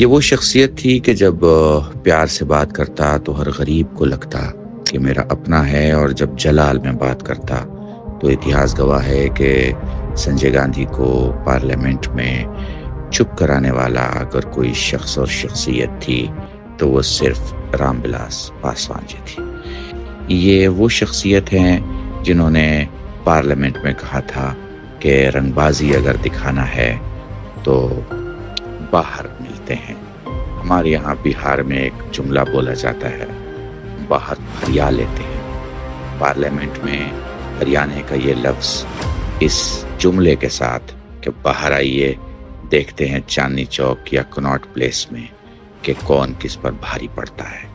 ये वो शख्सियत थी कि जब प्यार से बात करता तो हर गरीब को लगता कि मेरा अपना है, और जब जलाल में बात करता तो इतिहास गवाह है कि संजय गांधी को पार्लियामेंट में चुप कराने वाला अगर कोई शख्स और शख्सियत थी तो वो सिर्फ रामविलास पासवान जी थी। ये वो शख्सियत हैं जिन्होंने पार्लियामेंट में कहा था कि रंगबाजी अगर दिखाना है तो बाहर मिलते हैं। हमारे यहाँ बिहार में एक जुमला बोला जाता है, बाहर फरिया लेते हैं। पार्लियामेंट में फरियाने का ये लफ्ज इस जुमले के साथ कि बाहर आइए, देखते हैं चांदनी चौक या कनॉट प्लेस में कि कौन किस पर भारी पड़ता है।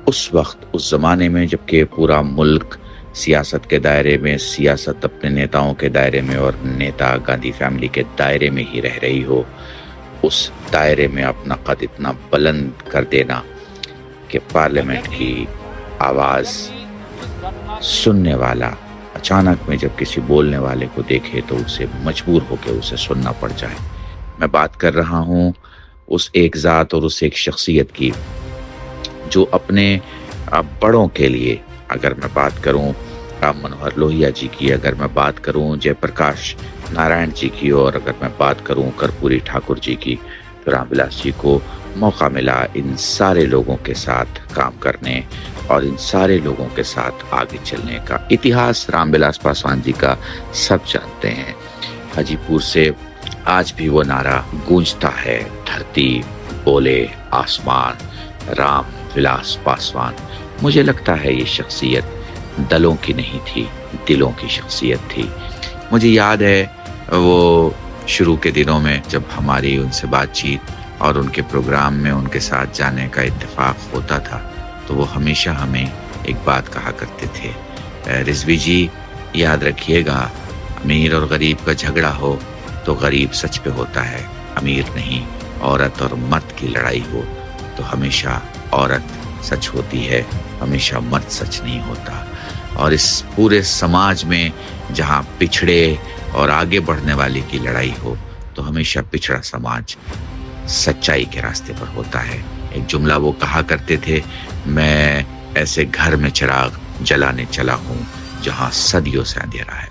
उस वक्त, उस जमाने में, जबकि पूरा मुल्क सियासत के दायरे में, सियासत अपने नेताओं के दायरे में और नेता गांधी फैमिली के दायरे में ही रह रही हो, उस दायरे में अपना कद इतना बुलंद कर देना कि पार्लियामेंट की आवाज सुनने वाला अचानक में जब किसी बोलने वाले को देखे तो उसे मजबूर होकर उसे सुनना पड़ जाए। मैं बात कर रहा हूं उस एक जात और उस एक शख्सियत की जो अपने बड़ों के लिए, अगर मैं बात करूं राम मनोहर लोहिया जी की, अगर मैं बात करूं जयप्रकाश नारायण जी की, और अगर मैं बात करूं कर्पूरी ठाकुर जी की, तो रामविलास जी को मौका मिला इन सारे लोगों के साथ काम करने और इन सारे लोगों के साथ आगे चलने का। इतिहास रामविलास पासवान जी का सब जानते हैं। हाजीपुर से आज भी वो नारा गूंजता है, धरती बोले आसमान, राम विलास पासवान। मुझे लगता है ये शख्सियत दलों की नहीं थी, दिलों की शख्सियत थी। मुझे याद है वो शुरू के दिनों में जब हमारी उनसे बातचीत और उनके प्रोग्राम में उनके साथ जाने का इत्तेफाक होता था तो वो हमेशा हमें एक बात कहा करते थे, रिजवी जी याद रखिएगा, अमीर और गरीब का झगड़ा हो तो गरीब सच पे होता है, अमीर नहीं। औरत और मर्द की लड़ाई हो तो हमेशा औरत सच होती है, हमेशा मर्द सच नहीं होता। और इस पूरे समाज में जहाँ पिछड़े और आगे बढ़ने वाले की लड़ाई हो तो हमेशा पिछड़ा समाज सच्चाई के रास्ते पर होता है। एक जुमला वो कहा करते थे, मैं ऐसे घर में चिराग जलाने चला हूँ जहाँ सदियों से अंधेरा है।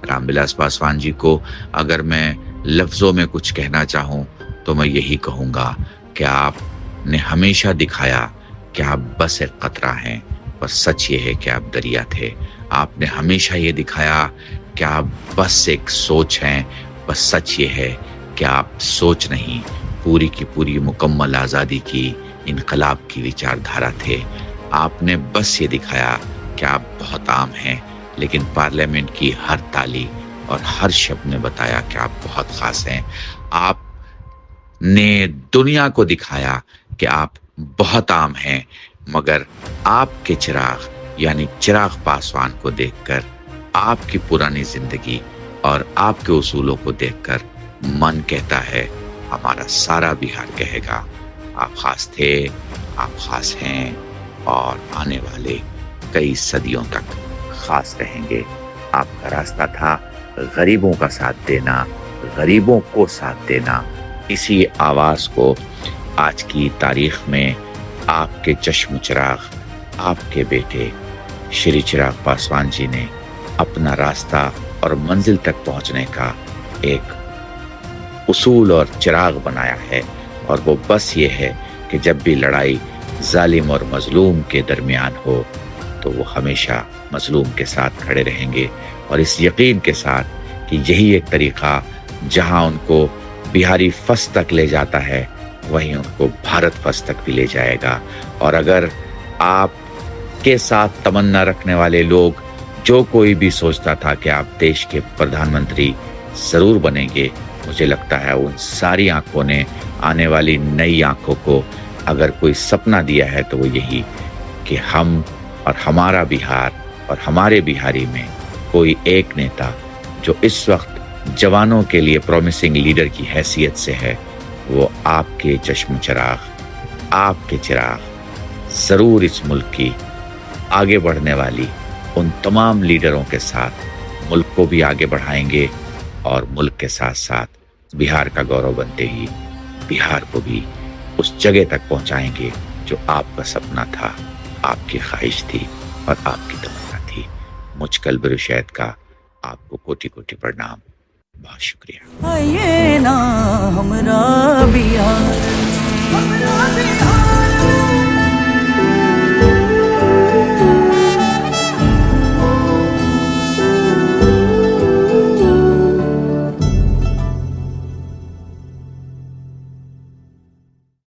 रामविलास पासवान जी को अगर मैं लफ्जों में कुछ कहना चाहूँ तो मैं यही कहूँगा कि आपने हमेशा दिखाया कि आप बस एक कतरा हैं, पर सच ये है कि आप दरिया थे। आपने हमेशा ये दिखाया कि आप बस एक सोच हैं, बस सच ये है कि आप सोच नहीं, पूरी की पूरी मुकम्मल आज़ादी की, इनकलाब की विचारधारा थे। आपने बस ये दिखाया कि आप बहुत आम हैं, लेकिन पार्लियामेंट की हर ताली और हर शब्द ने बताया कि आप बहुत खास हैं। आपने दुनिया को दिखाया कि आप बहुत आम हैं, मगर आपके चिराग यानी चिराग पासवान को देखकर, आपकी पुरानी जिंदगी और आपके उसूलों को देखकर मन कहता है, हमारा सारा बिहार कहेगा आप खास थे, आप खास हैं और आने वाले कई सदियों तक खास रहेंगे। आपका रास्ता था गरीबों का साथ देना, गरीबों को साथ देना। इसी आवाज को आज की तारीख में आपके चश्म चिराग, आपके बेटे श्री चिराग पासवान जी ने अपना रास्ता और मंजिल तक पहुंचने का एक उसूल और चिराग बनाया है। और वो बस ये है कि जब भी लड़ाई जालिम और मजलूम के दरमियान हो तो वो हमेशा मजलूम के साथ खड़े रहेंगे, और इस यकीन के साथ कि यही एक तरीका जहां उनको बिहारी फस तक ले जाता है वहीं उनको भारत फर्स्ट तक भी ले जाएगा। और अगर आपके साथ तमन्ना रखने वाले लोग, जो कोई भी सोचता था कि आप देश के प्रधानमंत्री जरूर बनेंगे, मुझे लगता है उन सारी आंखों ने आने वाली नई आंखों को अगर कोई सपना दिया है तो वो यही कि हम और हमारा बिहार और हमारे बिहारी में कोई एक नेता जो इस वक्त जवानों के लिए प्रॉमिसिंग लीडर की हैसियत से है, वो आपके चश्म चिराग, आपके चिराग जरूर इस मुल्क की आगे बढ़ने वाली उन तमाम लीडरों के साथ मुल्क को भी आगे बढ़ाएंगे, और मुल्क के साथ साथ बिहार का गौरव बनते ही बिहार को भी उस जगह तक पहुंचाएंगे जो आपका सपना था, आपकी ख्वाहिश थी और आपकी तमन्ना थी। मुझ कल्ब रुशैद का आपको कोटि-कोटि प्रणाम। बहुत शुक्रिया। आइए ना हमरा बिया